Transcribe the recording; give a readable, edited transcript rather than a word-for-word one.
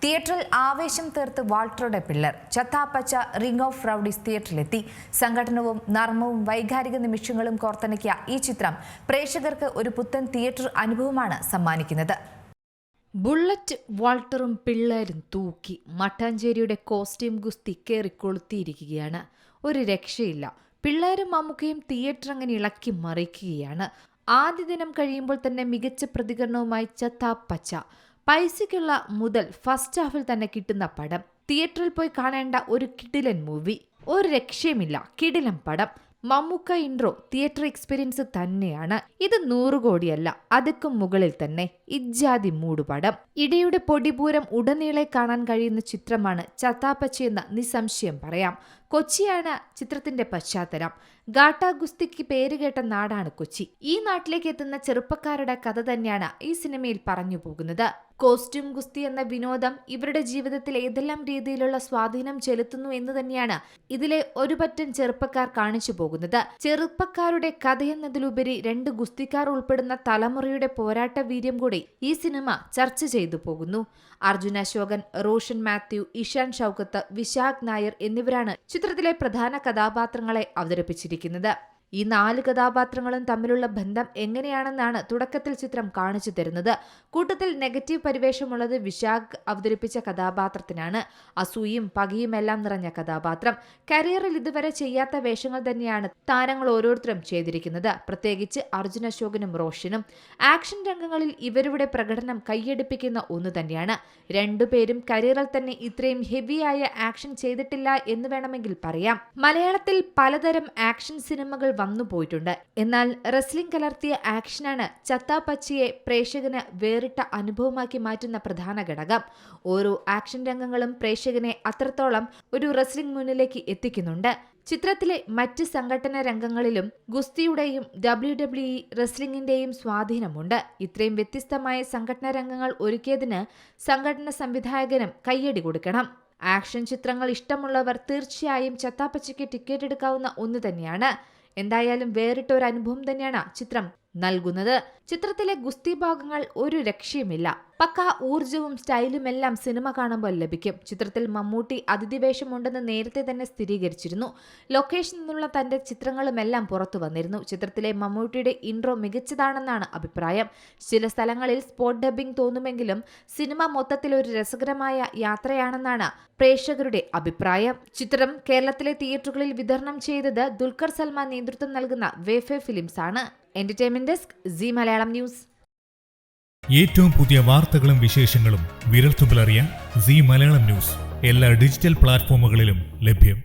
തിയേറ്ററിൽ ആവേശം തീർത്ത് വാൾട്ടറുടെ പിള്ളർ. ചത്താപ്പച്ച റിംഗ് ഓഫ് റൗഡീസ് തിയേറ്ററിലെത്തി. സംഘടനവും നർമ്മവും വൈകാരിക നിമിഷങ്ങളും കോർത്തിണക്കിയ ഈ ചിത്രം പ്രേക്ഷകർക്ക് ഒരു പുത്തൻ തിയേറ്റർ അനുഭവമാണ് സമ്മാനിക്കുന്നത്. ബുള്ളറ്റ് വാൾട്ടറും പിള്ളേരും തൂക്കി മട്ടാഞ്ചേരിയുടെ കോസ്റ്റ്യൂം ഗുസ്തി കയറിക്കൊളുത്തിയിരിക്കുകയാണ്. ഒരു രക്ഷയില്ല. പിള്ളേരും മമ്മൂക്കയും തിയേറ്റർ അങ്ങനെ ഇളക്കി മറിക്കുകയാണ്. ആദ്യ ദിനം കഴിയുമ്പോൾ തന്നെ മികച്ച പ്രതികരണവുമായി ചത്താപ്പച്ച. പൈസയ്ക്കുള്ള മുതൽ ഫസ്റ്റ് ഹാഫിൽ തന്നെ കിട്ടുന്ന പടം. തിയേറ്ററിൽ പോയി കാണേണ്ട ഒരു കിടിലൻ മൂവി. ഒരു രക്ഷയുമില്ല. കിടിലൻ പടം. മമ്മൂക്ക ഇൻട്രോ തിയേറ്റർ എക്സ്പീരിയൻസ് തന്നെയാണ്. ഇത് 100 കോടിയല്ല, അതുക്കും മുകളിൽ തന്നെ. ഇജ്ജാതി മൂടുപടം. ഇടിയുടെ പൊടിപൂരം ഉടനീളെ കാണാൻ കഴിയുന്ന ചിത്രമാണ് ചത്താപ്പച്ചയെന്ന് നിസ്സംശയം പറയാം. കൊച്ചിയാണ് ചിത്രത്തിന്റെ പശ്ചാത്തലം. ഗാട്ടാ ഗുസ്തിക്ക് പേരുകേട്ട നാടാണ് കൊച്ചി. ഈ നാട്ടിലേക്ക് എത്തുന്ന ചെറുപ്പക്കാരുടെ കഥ തന്നെയാണ് ഈ സിനിമയിൽ പറഞ്ഞു പോകുന്നത്. കോസ്റ്റ്യൂം ഗുസ്തി എന്ന വിനോദം ഇവരുടെ ജീവിതത്തിൽ ഏതെല്ലാം രീതിയിലുള്ള സ്വാധീനം ചെലുത്തുന്നു എന്ന് തന്നെയാണ് ഇതിലെ ഒരു പറ്റം ചെറുപ്പക്കാർ കാണിച്ചു പോകുന്നത്. ചെറുപ്പക്കാരുടെ കഥയെന്നതിലുപരി 2 ഗുസ്തിക്കാർ ഉൾപ്പെടുന്ന തലമുറയുടെ പോരാട്ട വീര്യം കൂടി ഈ സിനിമ ചർച്ച ചെയ്തു പോകുന്നു. അർജുൻ അശോകൻ, റോഷൻ മാത്യു, ഇഷാൻ ഷൗക്കത്ത്, വിശാഖ് നായർ എന്നിവരാണ് ചിത്രത്തിലെ പ്രധാന കഥാപാത്രങ്ങളെ അവതരിപ്പിച്ചിരിക്കുന്നത്. ഈ 4 കഥാപാത്രങ്ങളും തമ്മിലുള്ള ബന്ധം എങ്ങനെയാണെന്നാണ് തുടക്കത്തിൽ ചിത്രം കാണിച്ചു തരുന്നത്. കൂട്ടത്തിൽ നെഗറ്റീവ് പരിവേഷമുള്ളത് വിശാഖ് അവതരിപ്പിച്ച കഥാപാത്രത്തിനാണ്. അസൂയും പകയുമെല്ലാം നിറഞ്ഞ കഥാപാത്രം. കരിയറിൽ ഇതുവരെ ചെയ്യാത്ത വേഷങ്ങൾ തന്നെയാണ് താരങ്ങൾ ഓരോരുത്തരും ചെയ്തിരിക്കുന്നത്. പ്രത്യേകിച്ച് അർജുൻ അശോകനും റോഷനും. ആക്ഷൻ രംഗങ്ങളിൽ ഇവരുടെ പ്രകടനം കൈയടിപ്പിക്കുന്ന ഒന്ന് തന്നെയാണ്. രണ്ടുപേരും കരിയറിൽ തന്നെ ഇത്രയും ഹെവിയായ ആക്ഷൻ ചെയ്തിട്ടില്ല എന്ന് വേണമെങ്കിൽ പറയാം. മലയാളത്തിൽ പലതരം ആക്ഷൻ സിനിമകൾ വന്നുപോയിട്ടുണ്ട്. എന്നാൽ റെസ്ലിംഗ് കലർത്തിയ ആക്ഷനാണ് ചത്താപ്പച്ചയെ പ്രേക്ഷകന് വേറിട്ട അനുഭവമാക്കി മാറ്റുന്ന പ്രധാന ഘടകം. ഓരോ ആക്ഷൻ രംഗങ്ങളും പ്രേക്ഷകനെ അത്രത്തോളം ഒരു റെസ്ലിംഗ് മുന്നിലേക്ക് എത്തിക്കുന്നുണ്ട്. ചിത്രത്തിലെ മറ്റ് സംഘടന രംഗങ്ങളിലും ഗുസ്തിയുടെയും WWE റെസ്ലിംഗിന്റെയും സ്വാധീനമുണ്ട്. ഇത്രയും വ്യത്യസ്തമായ സംഘടന രംഗങ്ങൾ ഒരുക്കിയതിന് സംഘടന സംവിധായകനും കയ്യടി കൊടുക്കണം. ആക്ഷൻ ചിത്രങ്ങൾ ഇഷ്ടമുള്ളവർ തീർച്ചയായും ചത്താപ്പച്ചയ്ക്ക് ടിക്കറ്റ് എടുക്കാവുന്ന ഒന്ന് തന്നെയാണ്. എന്തായാലും വേറിട്ട ഒരു അനുഭവം തന്നെയാണ് ചിത്രം നൽകുന്നത്. ചിത്രത്തിലെ ഗുസ്തി ഭാഗങ്ങൾ ഒരു രക്ഷയുമില്ല. പക്ക ഊർജവും സ്റ്റൈലും എല്ലാം സിനിമ കാണുമ്പോൾ ലഭിക്കും. ചിത്രത്തിൽ മമ്മൂട്ടി അതിഥിവേഷമുണ്ടെന്ന് നേരത്തെ തന്നെ സ്ഥിരീകരിച്ചിരുന്നു. ലൊക്കേഷനിൽ നിന്നുള്ള തന്റെ ചിത്രങ്ങളുമെല്ലാം പുറത്തു വന്നിരുന്നു. ചിത്രത്തിലെ മമ്മൂട്ടിയുടെ ഇൻട്രോ മികച്ചതാണെന്നാണ് അഭിപ്രായം. ചില സ്ഥലങ്ങളിൽ സ്പോട്ട് ഡബ്ബിംഗ് തോന്നുമെങ്കിലും സിനിമ മൊത്തത്തിൽ ഒരു രസകരമായ യാത്രയാണെന്നാണ് പ്രേക്ഷകരുടെ അഭിപ്രായം. ചിത്രം കേരളത്തിലെ തിയേറ്ററുകളിൽ വിതരണം ചെയ്തത് ദുൽഖർ സൽമാൻ നേതൃത്വം നൽകുന്ന വേഫെ ഫിലിംസ് ആണ്. Entertainment desk, C Malayalam news. ഏറ്റവും പുതിയ വാർത്തകളും വിശേഷങ്ങളും വിരൽത്തുമ്പിലറിയാൻ സി മലയാളം ന്യൂസ് എല്ലാ ഡിജിറ്റൽ പ്ലാറ്റ്ഫോമുകളിലും ലഭ്യം.